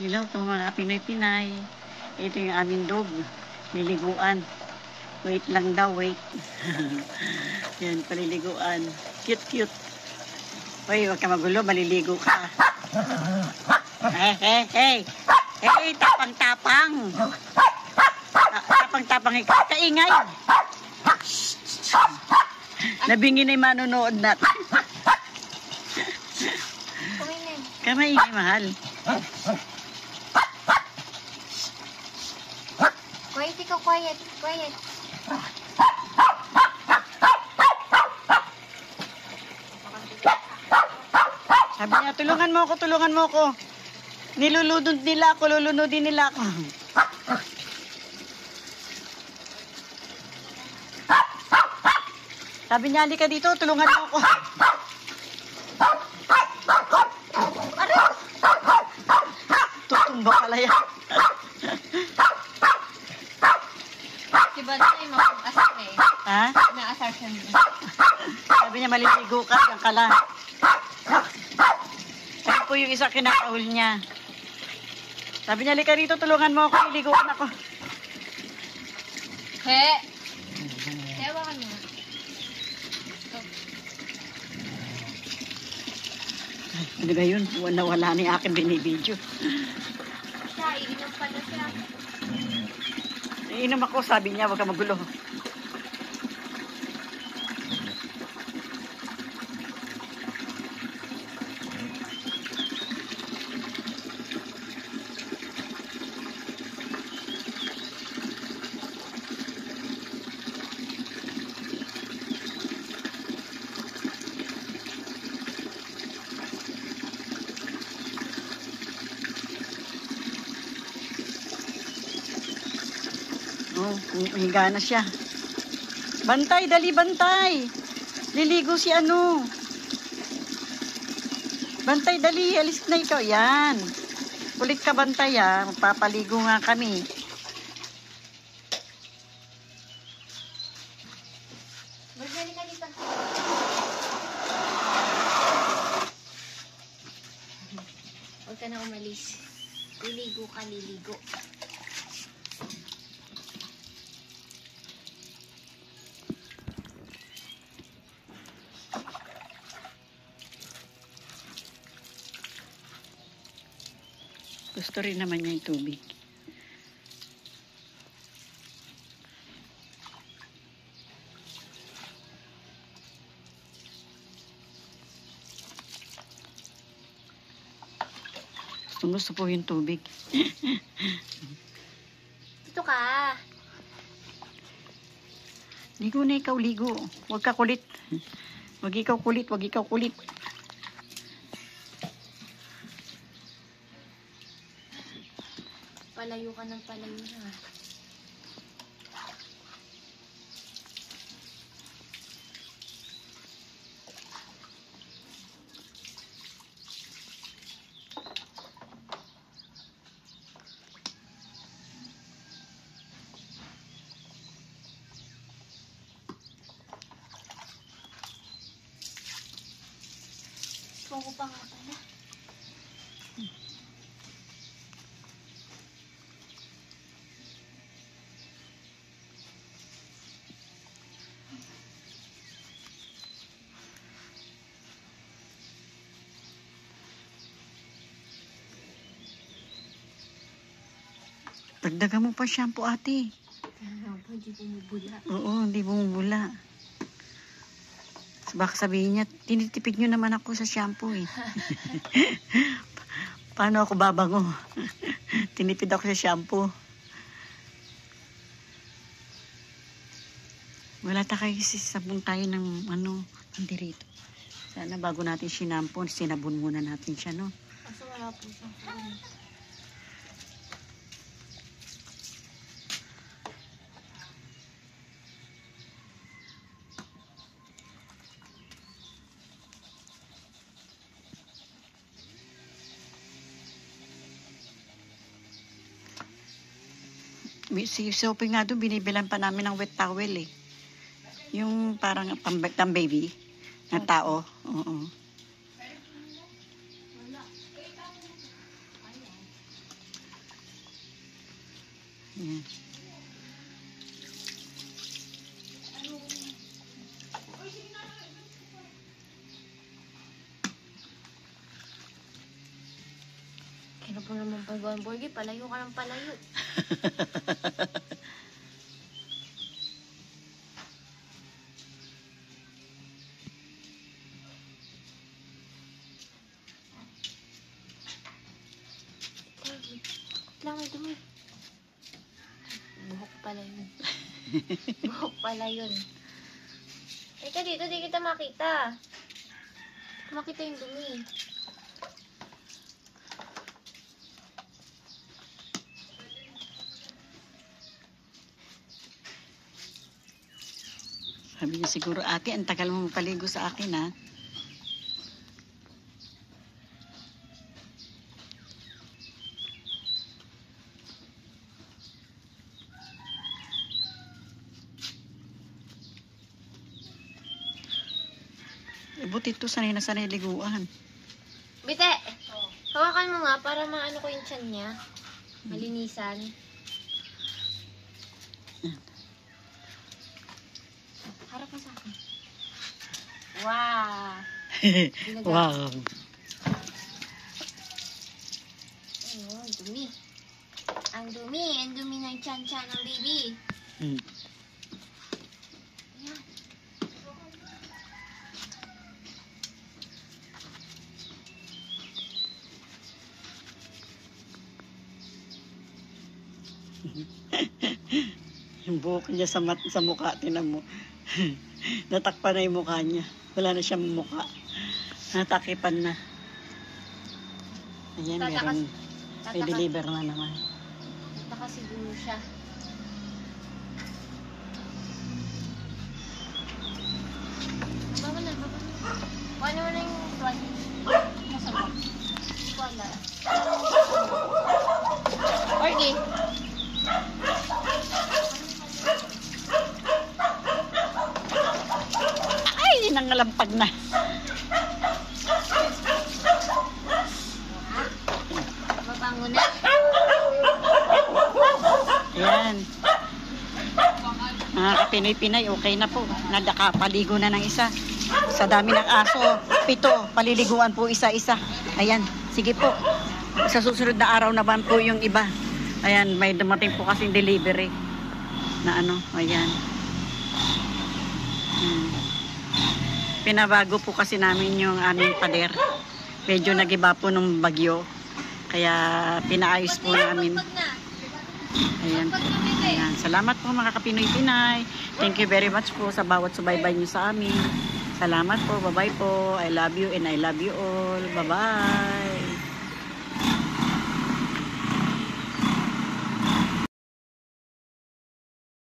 Hello po mga Pinoy-Pinay. Ito yung aming dog. Liliguan. Wait lang daw, wait. Yan, paliliguan. Cute, cute. Uy, huwag ka magulo, maliligo ka. Hey, hey, hey. Hey, tapang-tapang. Tapang-tapang ikaw. Kaingay. Nabingi na yung manonood natin. Kamaingay, mahal. Quiet, ikaw, quiet, quiet. Sabi niya, tulungan mo ako. Nilulunod nila ako, lulunodin nila ako. Sabi niya, halika dito, tulungan mo ako. Tutumba pala yan. Si Bantay, mag-asar eh. Ha? Na-asar siya niya. Sabi niya, maliligo ka, diyan ka lang. Sabi po yung isa kinakahul niya. Sabi niya, halika rito, tulungan mo ako, liliguan ako. He! Hewa ka niya. Ano ba yun? Nawala ni akin binibidyo. Siya, iinom pala siya. Iinom ako, sabi niya, wag ka magulo. Oh, higa na siya. Bantay, dali bantay. Liligo si ano. Bantay, dali. Alis na ikaw. Yan. Kulit ka bantay ha. Magpapaligo nga kami. Magbalik ka dito. Huwag ka na umalis. Liligo ka, liligo. Gusto rin naman niya yung tubig. Gusto po yung tubig. Dito ka. Ligo na ikaw, ligo. Huwag ka kulit. Huwag ikaw kulit, huwag ikaw kulit. Palayo ka ng palayo na. Tuwa pa nga pala. Dagdagan mo pa shampoo, ate. Hindi bumubula. Oo, hindi bumubula. Baka sabihin niya, tinitipid niyo naman ako sa shampoo eh. Paano ako babango? Tinipid ako sa shampoo. Wala tayo sabon tayo ng ano, andirito. Sana bago natin sinampoo, sinabon muna natin siya, no? Kaso wala po siyang sabon. Si Sophie nga doon, binibilan pa namin ng wet towel eh. Yung parang pang baby na tao. Oo. Ayan. Kaya po naman pag-on board, palayo ka ng palayo. Lang, may dumi. Buhok pala yun. Buhok pala yun. Teka dito, di kita makita. Makita yung dumi. Sabi niya siguro, ate, ang tagal mo mapaligo sa akin, ha? Buti ito, sanay na sanay liguan. Bite! Hawakan mo nga para maano ko yung tiyan niya. Malinisan. Harap mo sa akin. Wow! Wow. Ayun, dumi. Ang dumi ng tiyan-tiyan ng baby. Hmm. Ayan. Yung buhok niya sa mukha, tinan mo. Natakpan na yung mukha niya. Wala na siyang mukha. Natakipan na. Ayan, meron. May deliver na naman. Nataka siguro siya. Baba na. Kuha naman na yung tuwan. Nasa ba? Wala. Orgy. Ay, nangalampag na. Mabango na. Ayan. Mga kapinoy-pinay, okay na po. Nadakapaligo na ng isa. Sa dami ng aso, 7, paliliguan po isa-isa. Ayan, sige po. Sa susunod na araw naman po yung iba. Ayan, may dumating po kasing delivery. Na ano, ayan. Pinabago po kasi namin yung aming pader. Medyo nagiba po nung bagyo. Kaya pinaayos po namin. Ayan. Ayan. Salamat po mga kapinoy-pinay. Thank you very much po sa bawat subaybay nyo sa amin. Salamat po. Bye-bye po. I love you and I love you all. Bye-bye.